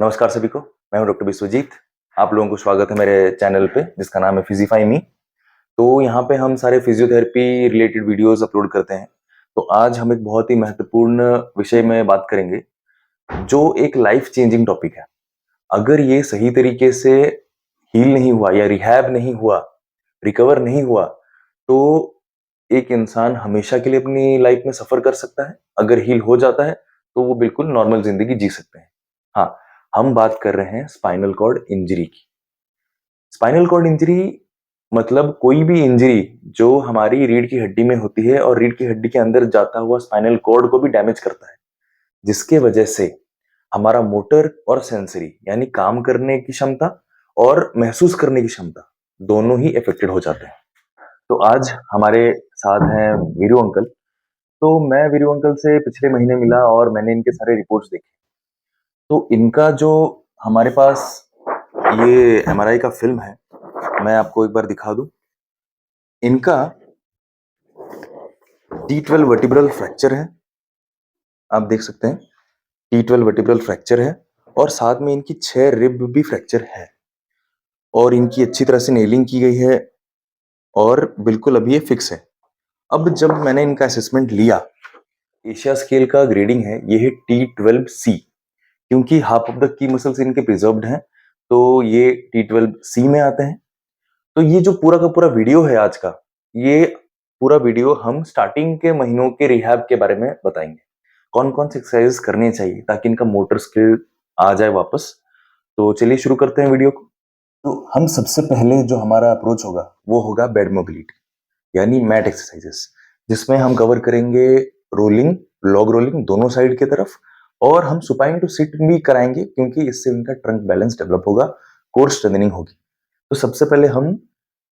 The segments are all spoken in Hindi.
नमस्कार सभी को। मैं हूं डॉक्टर विश्वजीत। आप लोगों को स्वागत है मेरे चैनल पे जिसका नाम है फिजिफाई मी। तो यहाँ पे हम सारे फिजियोथेरेपी रिलेटेड वीडियोस अपलोड करते हैं। तो आज हम एक बहुत ही महत्वपूर्ण विषय में बात करेंगे जो एक लाइफ चेंजिंग टॉपिक है। अगर ये सही तरीके से हील नहीं हुआ या रिहैब नहीं हुआ, रिकवर नहीं हुआ, तो एक इंसान हमेशा के लिए अपनी लाइफ में सफर कर सकता है। अगर हील हो जाता है तो वो बिल्कुल नॉर्मल जिंदगी जी सकते हैं। हाँ, हम बात कर रहे हैं स्पाइनल कॉर्ड इंजरी की। स्पाइनल कॉर्ड इंजरी मतलब कोई भी इंजरी जो हमारी रीढ़ की हड्डी में होती है और रीढ़ की हड्डी के अंदर जाता हुआ स्पाइनल कॉर्ड को भी डैमेज करता है, जिसके वजह से हमारा मोटर और सेंसरी यानी काम करने की क्षमता और महसूस करने की क्षमता दोनों ही इफेक्टेड हो जाते हैं। तो आज हमारे साथ हैं वीरू अंकल। तो मैं वीरू अंकल से पिछले महीने मिला और मैंने इनके सारे रिपोर्ट्स देखे। तो इनका जो हमारे पास ये एमआरआई का फिल्म है, मैं आपको एक बार दिखा दूं। इनका T12 वर्टिब्रल फ्रैक्चर है, आप देख सकते हैं। T12 वर्टिब्रल फ्रैक्चर है और साथ में इनकी 6 रिब भी फ्रैक्चर है और इनकी अच्छी तरह से नेलिंग की गई है और बिल्कुल अभी ये फिक्स है। अब जब मैंने इनका असेसमेंट लिया, एशिया स्केल का ग्रेडिंग है, ये है T12C। क्योंकि half of the key muscles इनके प्रिजर्व्ड हैं तो ये T12C में आते हैं। तो ये जो पूरा का पूरा वीडियो है आज का, ये पूरा वीडियो हम स्टार्टिंग के महीनों के रिहैब के बारे में बताएंगे। कौन कौन सी एक्सरसाइज करनी चाहिए ताकि इनका मोटर स्किल आ जाए वापस। तो चलिए शुरू करते हैं वीडियो को। तो हम सबसे पहले जो हमारा अप्रोच होगा वो होगा बेड मोबिलिटी यानी मैट एक्सरसाइजेस, जिसमें हम कवर करेंगे रोलिंग, लॉग रोलिंग दोनों साइड की तरफ, और हम सुपाइन टू सिट भी कराएंगे क्योंकि इससे इनका ट्रंक बैलेंस डेवलप होगा, कोर स्ट्रेंथनिंग होगी। तो सबसे पहले हम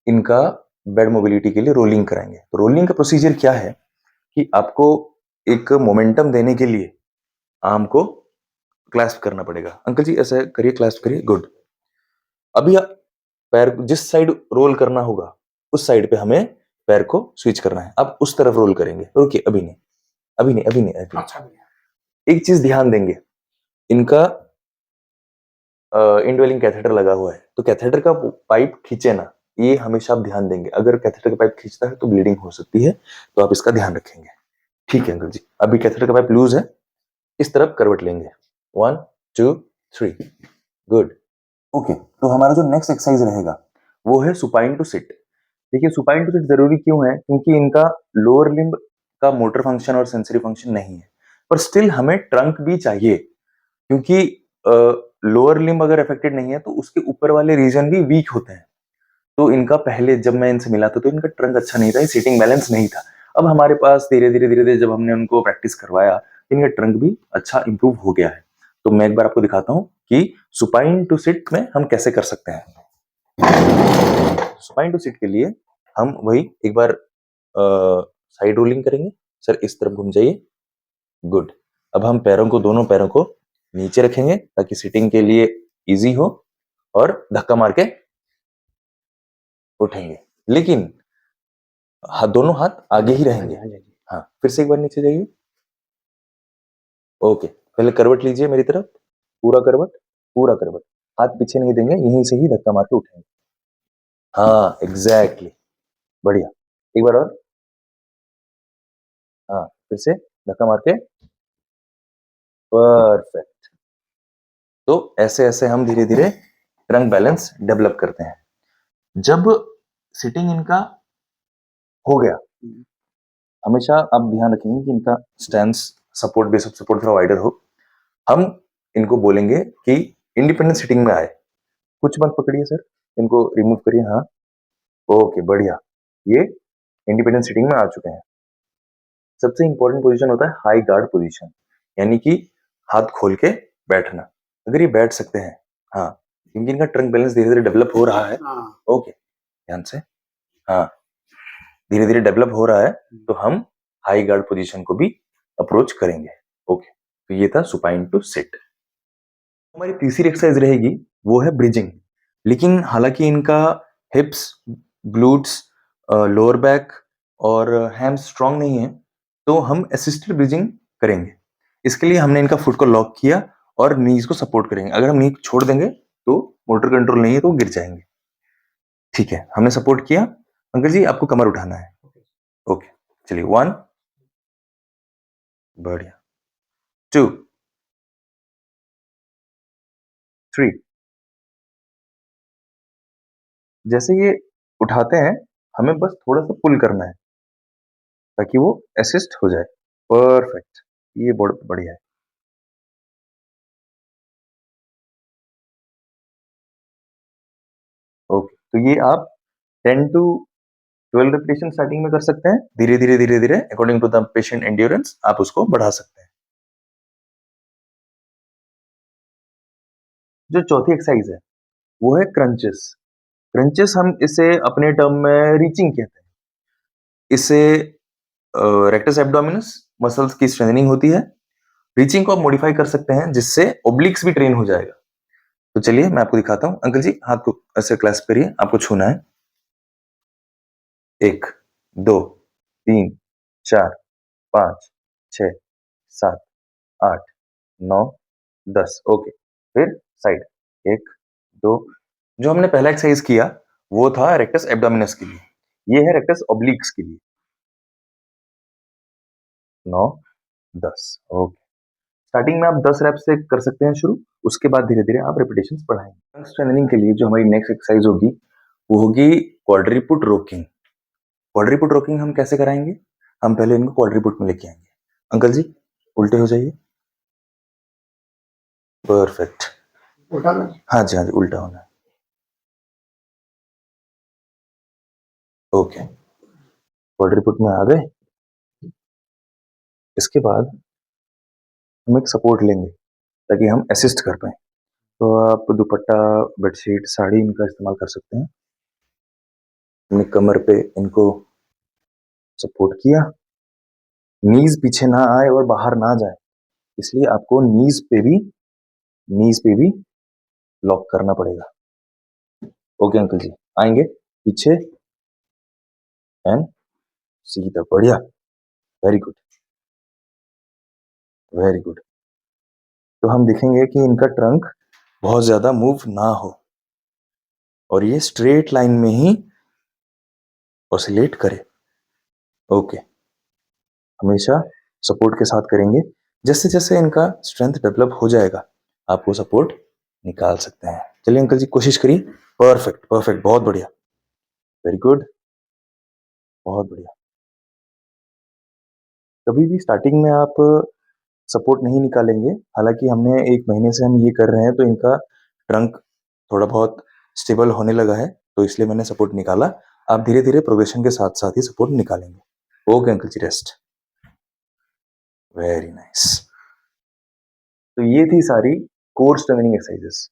इनका बेड मोबिलिटी के लिए रोलिंग कराएंगे। तो रोलिंग का प्रोसीजर क्या है कि आपको एक मोमेंटम देने के लिए आर्म को क्लैस्प करना पड़ेगा। अंकल जी ऐसे करिए, क्लैस्प करिए, गुड। अभी पैर जिस साइड रोल करना होगा उस साइड पे हमें पैर को स्विच करना है। अब उस तरफ रोल करेंगे। रुकिए, अभी नहीं, अभी नहीं, अभी नहीं, अभी अच्छा भैया। नहीं। एक चीज ध्यान देंगे, इनका इंडवेलिंग कैथेटर लगा हुआ है तो कैथेटर का पाइप खींचे ना, ये हमेशा आप ध्यान देंगे। अगर कैथेटर का पाइप खींचता है तो ब्लीडिंग हो सकती है, तो आप इसका ध्यान रखेंगे। ठीक है अंकल जी, अभी कैथेटर का पाइप लूज है, इस तरफ करवट लेंगे। 1 2 3, गुड। ओके, तो हमारा जो नेक्स्ट एक्सरसाइज रहेगा वो है सुपाइन टू सिट। देखिए, सुपाइन टू सिट जरूरी क्यों है? क्योंकि इनका लोअर लिम्ब का मोटर फंक्शन और सेंसरी फंक्शन नहीं है, पर स्टिल हमें ट्रंक भी चाहिए क्योंकि लोअर लिम्ब अगर अफेक्टेड नहीं है तो उसके ऊपर वाले रीजन भी वीक होते हैं। तो इनका पहले जब मैं इनसे मिला था तो इनका ट्रंक अच्छा नहीं था, सीटिंग बैलेंस नहीं था। अब हमारे पास धीरे धीरे जब हमने उनको प्रैक्टिस करवाया तो इनका ट्रंक भी अच्छा इंप्रूव हो गया है। तो मैं एक बार आपको दिखाता हूँ कि सुपाइन टू सिट में हम कैसे कर सकते हैं। सुपाइन टू सिट के लिए हम वही एक बार साइड रोलिंग करेंगे। सर इस तरफ घूम जाइए, गुड। अब हम पैरों को, दोनों पैरों को नीचे रखेंगे ताकि सिटिंग के लिए इजी हो, और धक्का मार के उठेंगे, लेकिन दोनों हाथ आगे ही रहेंगे। हाँ, फिर से एक बार नीचे जाइए। ओके, पहले करवट लीजिए मेरी तरफ, पूरा करवट, पूरा करवट। हाथ पीछे नहीं देंगे, यहीं से ही धक्का मार के उठेंगे। हाँ एग्जैक्टली, बढ़िया। एक बार और, हाँ फिर से धक्का मार के, परफेक्ट। तो ऐसे ऐसे हम धीरे धीरे ट्रंक बैलेंस डेवलप करते हैं। जब सिटिंग इनका हो गया, हमेशा आप ध्यान रखेंगे कि इनका stance, support, base of support थोड़ा वाइडर हो। हम इनको बोलेंगे कि इंडिपेंडेंट सिटिंग में आए। कुछ मत पकड़िए सर, इनको रिमूव करिए। हाँ ओके, बढ़िया, ये इंडिपेंडेंट सिटिंग में आ चुके हैं। सबसे इंपॉर्टेंट पोजीशन होता है हाई गार्ड पोजीशन, यानी कि हाथ खोल के बैठना। अगर ये बैठ सकते हैं, हाँ, क्योंकि इनका ट्रंक बैलेंस धीरे धीरे डेवलप हो रहा है। ओके, ध्यान से, हाँ, धीरे धीरे डेवलप हो रहा है, तो हम हाई गार्ड पोजीशन को भी अप्रोच करेंगे। ओके, तो ये था सुपाइन टू सिट। हमारी तीसरी एक्सरसाइज रहेगी वो है ब्रिजिंग। लेकिन हालांकि इनका हिप्स, ग्लूट्स, लोअर बैक और हैम्स स्ट्रांग नहीं है, तो हम असिस्टेड ब्रिजिंग करेंगे। इसके लिए हमने इनका फुट को लॉक किया और नीज को सपोर्ट करेंगे। अगर हम नी छोड़ देंगे तो मोटर कंट्रोल नहीं है तो गिर जाएंगे। ठीक है, हमने सपोर्ट किया। अंकल जी आपको कमर उठाना है। ओके, चलिए 1, बढ़िया, 2, 3। जैसे ये उठाते हैं, हमें बस थोड़ा सा पुल करना है ताकि वो असिस्ट हो जाए। परफेक्ट, ये बहुत बढ़िया है। ओके, तो ये आप 10 टू 12 रिपीटेशन स्टार्टिंग में कर सकते हैं। धीरे धीरे धीरे धीरे according to the patient endurance आप उसको बढ़ा सकते हैं। जो चौथी एक्सरसाइज है वो है क्रंचेस। क्रंचेस हम इसे अपने टर्म में रीचिंग कहते हैं। इससे रेक्टस एब्डोमिनस मसल्स की स्ट्रेंथनिंग होती है। रीचिंग को आप मॉडिफाई कर सकते हैं जिससे ओब्लिक्स भी ट्रेन हो जाएगा। तो चलिए मैं आपको दिखाता हूं। अंकल जी हाथ को ऐसे क्लैस्प करिए, आपको छूना है। 1, 2, 3, 4, 5, 6, 7, 8, 9, 10। ओके, फिर साइड। 1, 2। जो हमने पहला एक्सरसाइज किया वो था रेक्टस एब्डोमिनस के लिए, ये है रेक्टस ओब्लिक्स के लिए। 9, 10। ओके, स्टार्टिंग में आप 10 रैप से कर सकते हैं शुरू, उसके बाद धीरे धीरे आप रिपीटेशंस बढ़ाएंगे। स्ट्रेंथनिंग के लिए जो हमारी नेक्स्ट एक्सरसाइज होगी वो होगी क्वाड्रीपुट रोकिंग। क्वाड्रीपुट रोकिंग हम कैसे कराएंगे? हम पहले इनको क्वाड्रीपुट में लेके आएंगे। अंकल जी उल्टे हो जाइए। परफेक्ट, हाँ जी हाँ जी, उल्टा होना है। ओके, क्वाड्रीपुट में आ गए। इसके बाद हम एक सपोर्ट लेंगे ताकि हम असिस्ट कर पाए। तो आप दुपट्टा, बेडशीट, साड़ी इनका इस्तेमाल कर सकते हैं। अपनी कमर पे इनको सपोर्ट किया, नीज पीछे ना आए और बाहर ना जाए, इसलिए आपको नीज पे भी लॉक करना पड़ेगा। ओके अंकल जी, आएंगे पीछे एंड सीधा, बढ़िया, वेरी गुड, वेरी गुड। तो हम देखेंगे कि इनका ट्रंक बहुत ज्यादा मूव ना हो और ये स्ट्रेट लाइन में ही ऑसिलेट करे। ओके, हमेशा सपोर्ट के साथ करेंगे। जैसे जैसे इनका स्ट्रेंथ डेवलप हो जाएगा आप वो सपोर्ट निकाल सकते हैं। चलिए अंकल जी कोशिश करिए। परफेक्ट परफेक्ट, बहुत बढ़िया, वेरी गुड, बहुत बढ़िया। कभी भी स्टार्टिंग में आप सपोर्ट नहीं निकालेंगे। हालांकि हमने 1 महीने से हम ये कर रहे हैं तो इनका ट्रंक थोड़ा बहुत स्टेबल होने लगा है, तो इसलिए मैंने सपोर्ट निकाला। आप धीरे धीरे प्रोग्रेशन के साथ साथ ही सपोर्ट निकालेंगे। ओके अंकल जी, रेस्ट, वेरी नाइस। तो ये थी सारी कोर स्ट्रेंथनिंग एक्सरसाइजेस।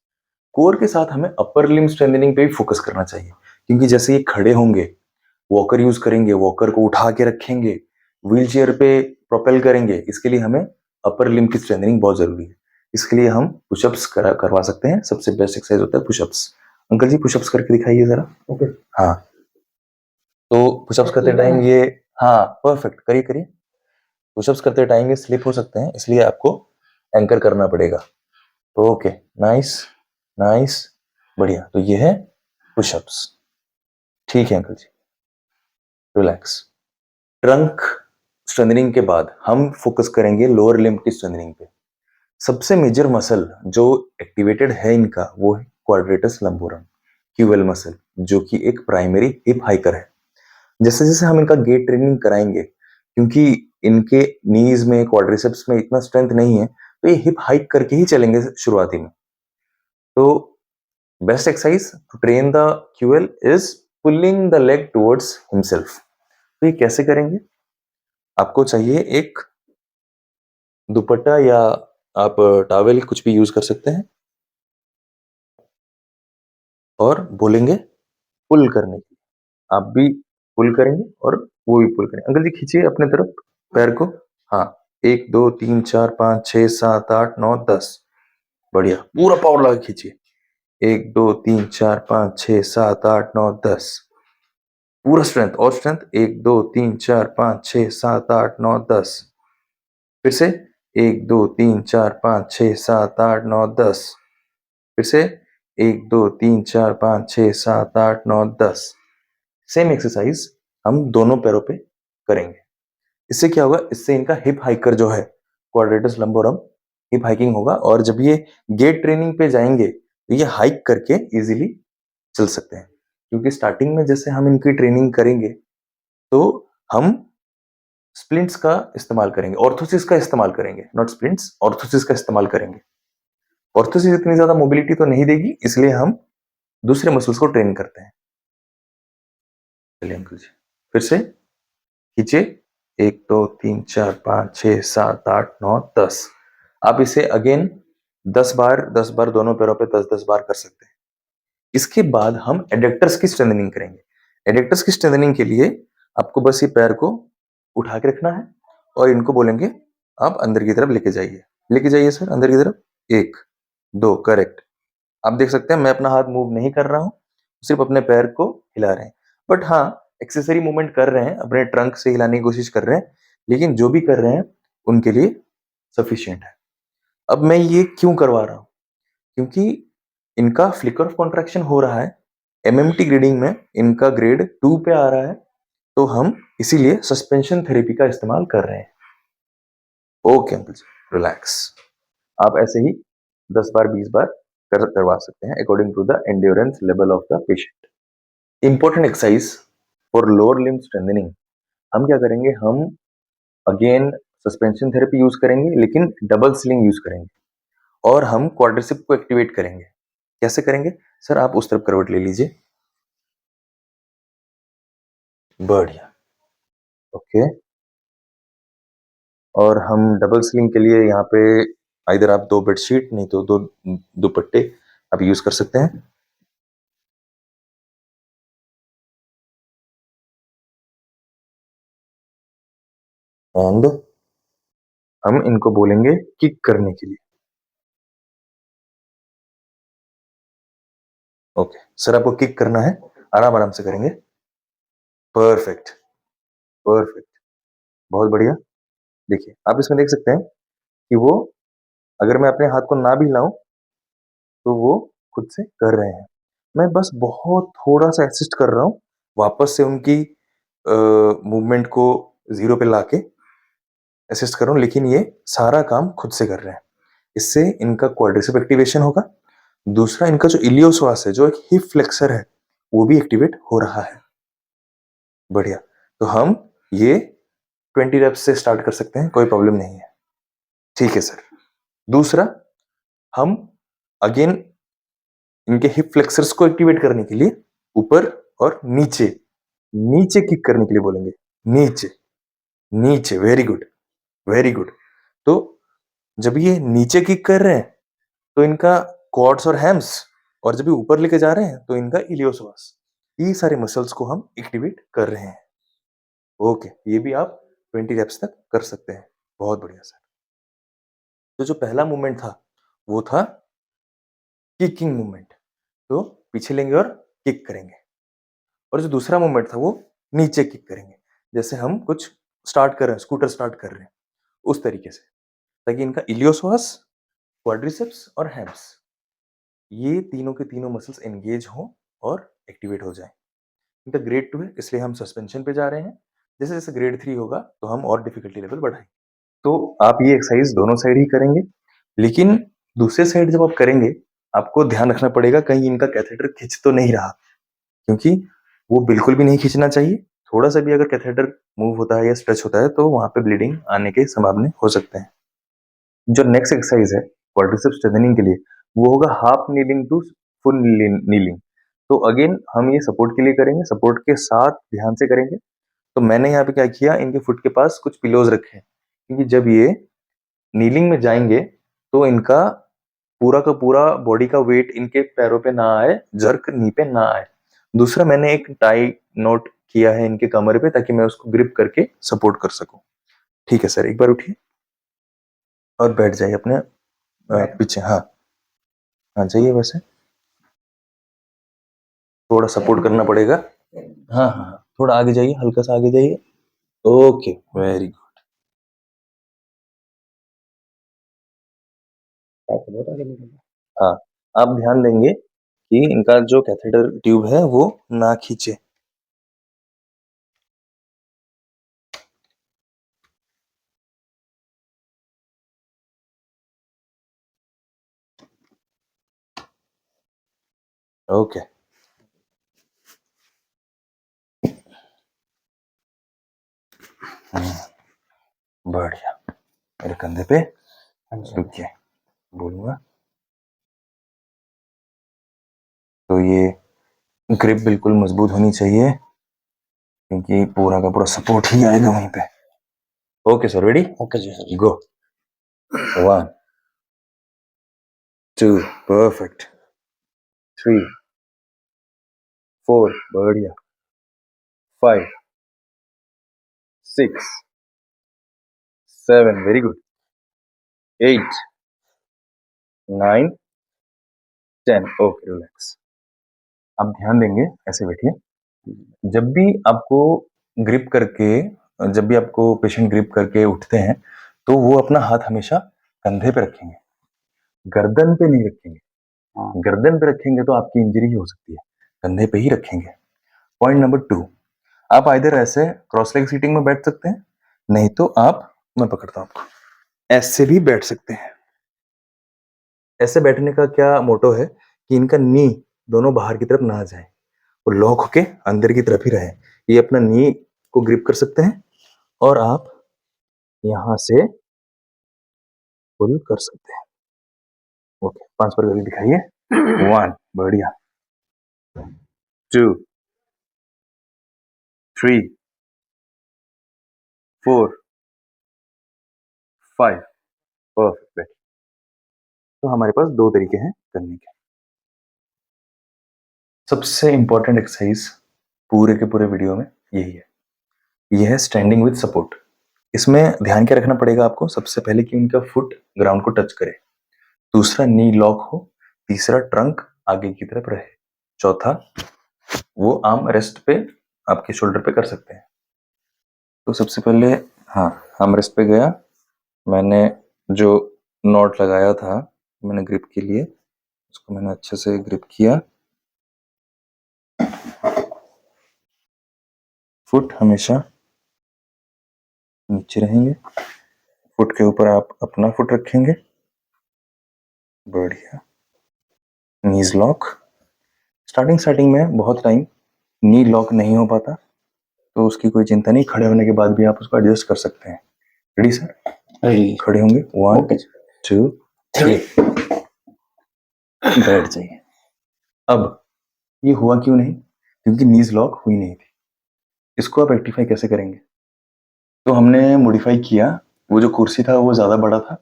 कोर के साथ हमें अपर लिम्ब स्ट्रेंथनिंग पे भी फोकस करना चाहिए, क्योंकि जैसे ये खड़े होंगे, वॉकर यूज करेंगे, वॉकर को उठा के रखेंगे, व्हील चेयर पे प्रोपेल करेंगे, इसके लिए हमें अपर लिम्ब की स्ट्रेंथनिंग बहुत जरूरी है। इसके लिए हम पुशअप्स करवा सकते हैं। सबसे बेस्ट एक्सरसाइज होता है पुशअप्स। अंकल जी पुशअप्स करके दिखाइए जरा। ओके, हाँ, तो पुशअप्स करते टाइम ये, हाँ परफेक्ट, करिए करिए। पुशअप्स करते टाइम ये स्लिप हो सकते हैं, इसलिए आपको एंकर करना पड़ेगा। ओके, नाइस नाइस, बढ़िया। तो ये है पुशअप्स। ठीक है अंकल जी, रिलैक्स। ट्रंक स्ट्रेंथनिंग के बाद हम फोकस करेंगे लोअर लिम्ब की स्ट्रेंथनिंग पे। सबसे मेजर मसल जो एक्टिवेटेड है इनका वो है क्वाड्रेटस लंबोरम, क्यूएल मसल, जो कि एक प्राइमरी हिप हाइकर है। जैसे जैसे हम इनका गेट ट्रेनिंग कराएंगे, क्योंकि इनके नीज में, क्वाड्रिसेप्स में इतना स्ट्रेंथ नहीं है, तो ये हिप हाइक करके ही चलेंगे शुरुआती में। तो best exercise to train the QL is pulling the leg towards himself. तो ये कैसे करेंगे? आपको चाहिए एक दुपट्टा या आप टॉवेल कुछ भी यूज कर सकते हैं और बोलेंगे पुल करने की। आप भी पुल करेंगे और वो भी पुल करेंगे। अंकल जी खींचिए अपने तरफ पैर को। हाँ, 1, 2, 3, 4, 5, 6, 7, 8, 9, 10। बढ़िया, पूरा पावर लगा खींचिए। 1, 2, 3, 4, 5, 6, 7, 8, 9, 10। पूरा स्ट्रेंथ, और स्ट्रेंथ। 1, 2, 3, 4, 5, 6, 7, 8, 9, 10। फिर से 1 2 3 4 5 6 7 8 9 10। फिर से 1 2 3 4 5 6 7 8 9 10। सेम एक्सरसाइज हम दोनों पैरों पे करेंगे। इससे क्या होगा, इससे इनका हिप हाइकर जो है, क्वाड्रेटस लंबोरम, हिप हाइकिंग होगा, और जब ये गेट ट्रेनिंग पे जाएंगे तो ये हाइक करके इजीली चल सकते हैं। क्योंकि स्टार्टिंग में जैसे हम इनकी ट्रेनिंग करेंगे तो हम स्प्लिंट्स का इस्तेमाल करेंगे, ऑर्थोसिस का इस्तेमाल करेंगे, नॉट स्प्लिंट्स, ऑर्थोसिस का इस्तेमाल करेंगे। ऑर्थोसिस इतनी ज्यादा मोबिलिटी तो नहीं देगी, इसलिए हम दूसरे मसल्स को ट्रेन करते हैं। चलिए अंकल जी, फिर से खींचे, 1 2 3 4 5 6 7 8 9 10। आप इसे अगेन 10 बार दोनों पैरों पे 10 बार कर सकते हैं। इसके बाद हम एडेक्टर्स की स्ट्रेंथनिंग करेंगे। एडेक्टर्स की स्ट्रेंथनिंग के लिए आपको बस ये पैर को उठा के रखना है और इनको बोलेंगे आप अंदर की तरफ लेके जाइए सर, अंदर की तरफ, 1 2, करेक्ट। आप देख सकते हैं मैं अपना हाथ मूव नहीं कर रहा हूं, सिर्फ अपने पैर को हिला रहे हैं। बट हाँ, एक्सेसरी मूवमेंट कर रहे हैं, अपने ट्रंक से हिलाने की कोशिश कर रहे हैं, लेकिन जो भी कर रहे हैं उनके लिए सफिशियंट है। अब मैं ये क्यों करवा रहा हूं, क्योंकि इनका फ्लिकर ऑफ कॉन्ट्रैक्शन हो रहा है, एमएमटी ग्रेडिंग में इनका ग्रेड 2 पे आ रहा है, तो हम इसीलिए सस्पेंशन थेरेपी का इस्तेमाल कर रहे हैं। ओके अंकल जी, रिलैक्स। आप ऐसे ही 10 बार 20 बार करवा सकते हैं according to the endurance level of the patient. Important exercise for lower limb strengthening, हम क्या करेंगे, हम अगेन सस्पेंशन थेरेपी यूज करेंगे, लेकिन डबल स्लिंग यूज करेंगे, और हम क्वाड्रिसेप को एक्टिवेट करेंगे। कैसे करेंगे सर, आप उस तरफ करवट ले लीजिए, बढ़िया, ओके। और हम डबल स्लिंग के लिए यहाँ पे इधर आप 2 बेडशीट, नहीं तो 2 दुपट्टे आप यूज कर सकते हैं। एंड हम इनको बोलेंगे किक करने के लिए। ओके सर, आपको किक करना है, आराम आराम से करेंगे। परफेक्ट, परफेक्ट, बहुत बढ़िया। देखिए आप इसमें देख सकते हैं कि वो, अगर मैं अपने हाथ को ना भी हिलाऊं तो वो खुद से कर रहे हैं। मैं बस बहुत थोड़ा सा असिस्ट कर रहा हूँ, वापस से उनकी मूवमेंट को जीरो पे लाके असिस्ट कर रहा हूँ, लेकिन ये सारा काम खुद से कर रहे हैं। इससे इनका क्वाड्रिसेप एक्टिवेशन होगा। दूसरा, इनका जो इलियोश्वास है, जो एक हिप फ्लेक्सर है, वो भी एक्टिवेट हो रहा है। बढ़िया। तो हम ये 20 रेप्स से स्टार्ट कर सकते हैं, कोई प्रॉब्लम नहीं है। ठीक है सर। दूसरा, हम अगेन इनके हिप फ्लेक्सर्स को एक्टिवेट करने के लिए ऊपर और नीचे, नीचे किक करने के लिए बोलेंगे। नीचे, नीचे, वेरी गुड, वेरी गुड। तो जब ये नीचे किक कर रहे हैं तो इनका क्वाड्स और हैम्स, और जब ये ऊपर लेके जा रहे हैं तो इनका इलियोसवास, ये सारे मसल्स को हम एक्टिवेट कर रहे हैं। ओके, ये भी आप 20 रेप्स तक कर सकते हैं। बहुत बढ़िया सर। तो जो पहला मूवमेंट था वो था किकिंग मूवमेंट, तो पीछे लेंगे और किक करेंगे। और जो दूसरा मूवमेंट था वो नीचे किक करेंगे, जैसे हम कुछ स्टार्ट कर रहे हैं, स्कूटर स्टार्ट कर रहे हैं, उस तरीके से, ताकि इनका इलियोसवास, क्वाड्रिसेप्स और हैम्स, ये तीनों के तीनों मसल्स एंगेज हों और एक्टिवेट हो जाएं। इनका ग्रेड 2 है, इसलिए हम सस्पेंशन पे जा रहे हैं। जैसे जैसे ग्रेड 3 होगा तो हम और डिफिकल्टी लेवल बढ़ाएंगे। तो आप ये एक्सरसाइज दोनों साइड ही करेंगे, लेकिन दूसरे साइड जब आप करेंगे, आपको ध्यान रखना पड़ेगा कहीं इनका कैथेटर खिंच तो नहीं रहा, क्योंकि वो बिल्कुल भी नहीं खींचना चाहिए। थोड़ा सा भी अगर कैथेटर मूव होता है या स्ट्रेच होता है तो वहां पे ब्लीडिंग आने के संभावना हो सकते हैं। जो नेक्स्ट एक्सरसाइज है क्वाड्रिसेप्स स्ट्रेंथनिंग के लिए, वो होगा half kneeling to full kneeling. तो अगेन हम ये सपोर्ट के लिए करेंगे, सपोर्ट के साथ ध्यान से करेंगे। तो मैंने यहाँ पे क्या किया, इनके फुट के पास कुछ पिलोज रखे हैं, क्योंकि जब ये नीलिंग में जाएंगे तो इनका पूरा का पूरा बॉडी का वेट इनके पैरों पे ना आए, जर्क नी पे ना आए। दूसरा, मैंने एक टाई नोट किया है इनके कमर पे, ताकि मैं उसको ग्रिप करके सपोर्ट कर सकूं। ठीक है सर, एक बार उठिए और बैठ जाइए अपने पीछे। हाँ, हाँ जाइए, वैसे थोड़ा सपोर्ट करना पड़ेगा। हाँ हाँ हाँ, थोड़ा आगे जाइए, हल्का सा आगे जाइए। Okay, very good. हाँ, आप ध्यान देंगे कि इनका जो कैथेटर ट्यूब है वो ना खींचे। ओके, बढ़िया। मेरे कंधे पे रुकिए, बोलूंगा। तो ये ग्रिप बिल्कुल मजबूत होनी चाहिए क्योंकि पूरा का पूरा सपोर्ट ही आएगा वहीं पे। Okay sir, ready? ओके जी सर। गो। 1 2 परफेक्ट, 3 4 बढ़िया, 5 6 7 वेरी गुड, 8 9 10। Okay, relax. आप ध्यान देंगे, ऐसे बैठिए। जब भी आपको ग्रिप करके, जब भी आपको पेशेंट ग्रिप करके उठते हैं तो वो अपना हाथ हमेशा कंधे पे रखेंगे, गर्दन पे नहीं रखेंगे। गर्दन पे रखेंगे तो आपकी इंजरी ही हो सकती है, कंधे पे ही रखेंगे। पॉइंट नंबर 2, आप आइदर ऐसे क्रॉस लेग सीटिंग में बैठ सकते हैं, नहीं तो आप, मैं पकड़ता हूं आपको, ऐसे भी बैठ सकते हैं। ऐसे बैठने का क्या मोटो है कि इनका नी दोनों बाहर की तरफ ना जाए, वो लॉक होके अंदर की तरफ ही रहे। ये अपना नी को ग्रिप कर सकते हैं और आप यहां से पुल कर सकते हैं। ओके, 5 पर करके दिखाइए। 1 बढ़िया, 2 3 4 5 परफेक्ट। तो हमारे पास 2 तरीके हैं करने के। सबसे इंपॉर्टेंट एक्सरसाइज पूरे के पूरे वीडियो में यही है, यह है स्टैंडिंग विद सपोर्ट। इसमें ध्यान क्या रखना पड़ेगा आपको? सबसे पहले कि उनका फुट ग्राउंड को टच करे, दूसरा नी लॉक हो, तीसरा ट्रंक आगे की तरफ रहे, चौथा वो आर्म रेस्ट पे आपके शोल्डर पे कर सकते हैं। तो सबसे पहले, हाँ, आर्म रेस्ट पे गया, मैंने जो नॉट लगाया था मैंने ग्रिप के लिए, उसको मैंने अच्छे से ग्रिप किया। फुट हमेशा नीचे रहेंगे, फुट के ऊपर आप अपना फुट रखेंगे, बढ़िया। नीज लॉक। स्टार्टिंग में बहुत टाइम नी लॉक नहीं हो पाता, तो उसकी कोई चिंता नहीं, खड़े होने के बाद भी आप उसको एडजस्ट कर सकते हैं। Ready sir? रेडी। खड़े होंगे, 1 2 3 बैठ जाइए। अब ये हुआ क्यों नहीं? क्योंकि नीज लॉक हुई नहीं थी। इसको आप रेक्टिफाई कैसे करेंगे? तो हमने मॉडिफाई किया, वो जो कुर्सी था वो ज्यादा बड़ा था,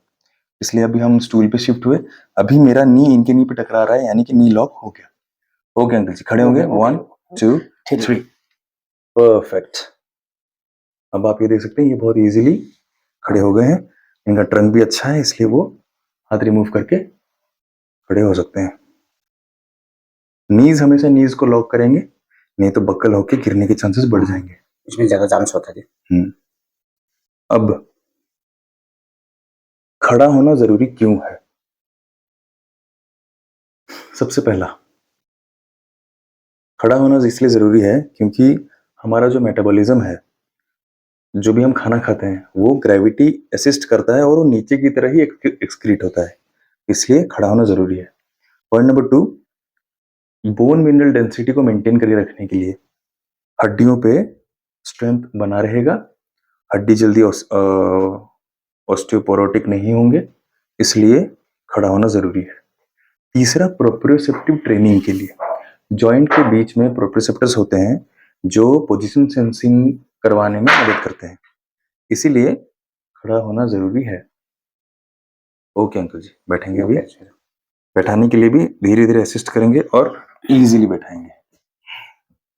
इसलिए अभी हम स्टूल पे शिफ्ट हुए। अभी मेरा नी इनके नी पे टकरा रहा है, यानी कि नी लॉक हो गया। ओके अंकल जी, खड़े होंगे, 1 2 3 परफेक्ट। अब आप ये देख सकते हैं ये बहुत इजीली खड़े हो गए हैं। इनका ट्रंक भी अच्छा है, इसलिए वो हाथ रिमूव करके खड़े हो सकते हैं। नीज हमेशा नीज को लॉक करेंगे, नहीं तो बक्कल होके गिरने के चांसेस बढ़ जाएंगे, इसमें ज्यादा चांस होता है। अब खड़ा होना जरूरी क्यों है? सबसे पहला, खड़ा होना इसलिए जरूरी है क्योंकि हमारा जो मेटाबॉलिज्म है, जो भी हम खाना खाते हैं, वो ग्रेविटी असिस्ट करता है और वो नीचे की तरह ही एक्सक्रीट होता है, इसलिए खड़ा होना जरूरी है। Point number 2, bone mineral density को मेंटेन करके रखने के लिए हड्डियों पे स्ट्रेंथ बना रहेगा, हड्डी जल्दी ऑस्टियोपोरोटिक नहीं होंगे, इसलिए खड़ा होना जरूरी है। तीसरा, प्रोप्रियोसेप्टिव ट्रेनिंग के लिए जॉइंट के बीच में प्रोप्रियोसेप्टर्स होते हैं जो पोजीशन सेंसिंग करवाने में मदद करते हैं, इसीलिए खड़ा होना जरूरी है। ओके अंकल जी, बैठेंगे अभी। बैठाने के लिए भी धीरे धीरे असिस्ट करेंगे और इजीली बैठाएंगे।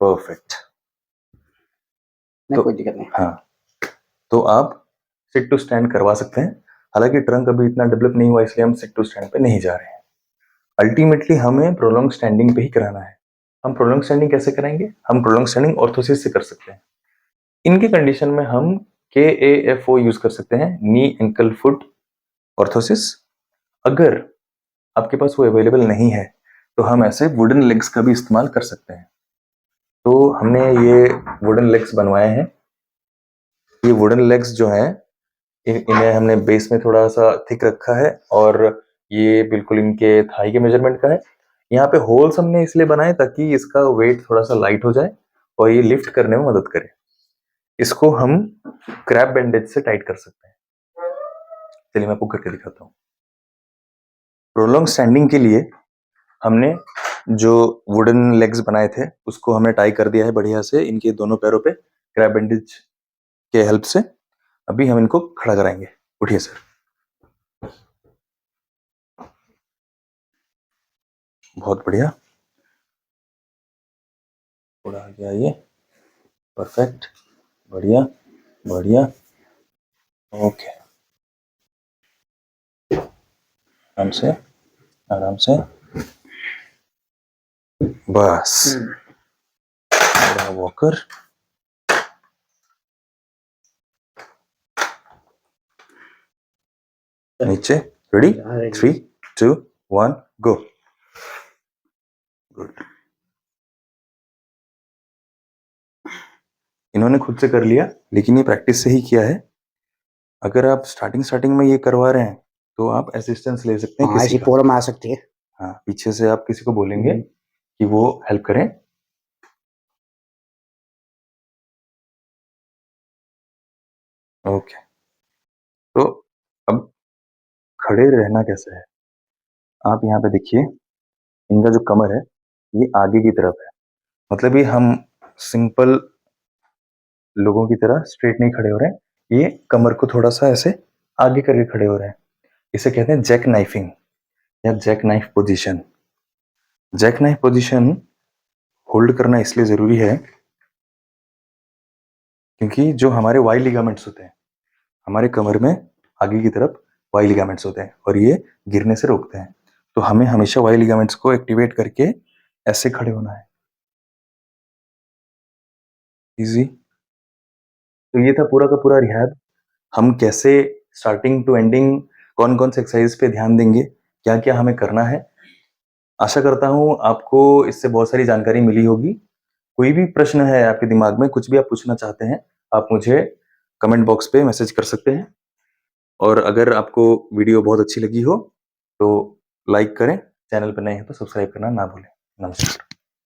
परफेक्ट। कोई दिक्कत नहीं। हाँ, तो आप सिट टू स्टैंड करवा सकते हैं। हालांकि ट्रंक अभी इतना डेवलप नहीं हुआ, इसलिए हम सिट टू स्टैंड पे नहीं जा रहे हैं। अल्टीमेटली हमें प्रोलॉन्ग स्टैंडिंग पे ही कराना है। हम प्रोलॉन्ग स्टैंडिंग कैसे कराएंगे? हम प्रोलॉन्ग स्टैंडिंग ऑर्थोसिस से कर सकते हैं। इनके कंडीशन में हम KAFO यूज कर सकते हैं, नी एंकल फुट ऑर्थोसिस। अगर आपके पास वो अवेलेबल नहीं है तो हम ऐसे वुडन लेग्स का भी इस्तेमाल कर सकते हैं। तो हमने ये वुडन लेग्स बनवाए हैं। ये वुडन लेग्स जो हैं इन्हें हमने बेस में थोड़ा सा थिक रखा है और ये बिल्कुल इनके थाई के मेजरमेंट का है। यहाँ पे होल्स हमने इसलिए बनाए ताकि इसका वेट थोड़ा सा लाइट हो जाए और ये लिफ्ट करने में मदद करे। इसको हम क्रैप बैंडेज से टाइट कर सकते हैं। चलिए मैं आपको करके दिखाता हूँ। प्रोलॉन्ग स्टैंडिंग के लिए हमने जो वुडन लेग्स बनाए थे उसको हमने टाई कर दिया है बढ़िया से इनके दोनों पैरों पे क्रैप बैंडेज के हेल्प से। अभी हम इनको खड़ा कराएंगे। उठिए सर। बहुत बढ़िया, थोड़ा आगे आइए। परफेक्ट, बढ़िया बढ़िया। ओके, आराम से आराम से, बस। बड़ा वॉकर, नीचे। रेडी, 3, 2, 1 गो। गुड। इन्होंने खुद से कर लिया लेकिन ये प्रैक्टिस से ही किया है। अगर आप स्टार्टिंग में ये करवा रहे हैं तो आप असिस्टेंस ले सकते हैं हाँ, किसी ऐसी का। प्रॉब्लम आ सकती है। हाँ, पीछे से आप किसी को बोलेंगे कि वो हेल्प करें। ओके, तो अब खड़े रहना कैसे है, आप यहाँ पे देखिए। इनका जो कमर है ये आगे की तरफ है, मतलब ये हम सिंपल लोगों की तरह स्ट्रेट नहीं खड़े हो रहे हैं, ये कमर को थोड़ा सा ऐसे आगे करके खड़े हो रहे हैं। इसे कहते हैं जैक नाइफिंग या jack knife position. Jack knife position hold करना इसलिए जरूरी है क्योंकि जो हमारे वाई लिगामेंट्स होते हैं हमारे कमर में आगे की तरफ वाई लिगामेंट्स होते हैं और ये गिरने से रोकते हैं। तो हमें हमेशा वाई लिगामेंट्स को एक्टिवेट करके ऐसे खड़े होना है। इजी। तो ये था पूरा का पूरा रिहैब। हम कैसे स्टार्टिंग टू एंडिंग कौन कौन से एक्सरसाइज पे ध्यान देंगे, क्या क्या हमें करना है। आशा करता हूँ आपको इससे बहुत सारी जानकारी मिली होगी। कोई भी प्रश्न है आपके दिमाग में, कुछ भी आप पूछना चाहते हैं, आप मुझे कमेंट बॉक्स पे मैसेज कर सकते हैं। और अगर आपको वीडियो बहुत अच्छी लगी हो तो लाइक करें, चैनल पर नए हैं तो सब्सक्राइब करना ना भूलें। नमस्कार।